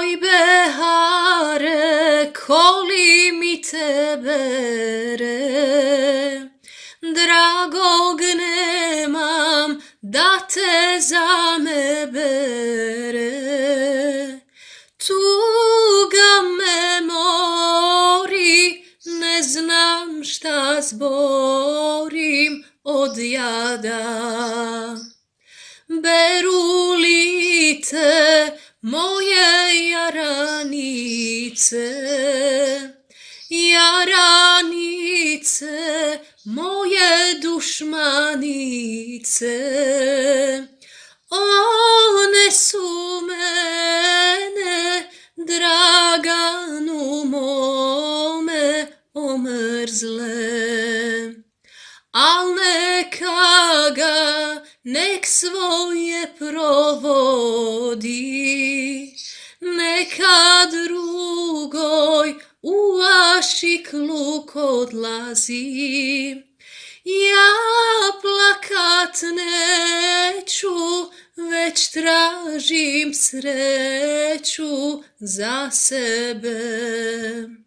Aj behare, koli mi tebere, dragog nemam da te za me bere. Tuga me mori, ne znam šta zborim od jada. Beru li te moje jaranice, jaranice, moje dušmanice, one su mene, Draganu mome, omrzle. Al neka ga, nek svoje provodi, neka drugoj u ašikluk odlazi. Ja plakat neću, već tražim sreću za sebe.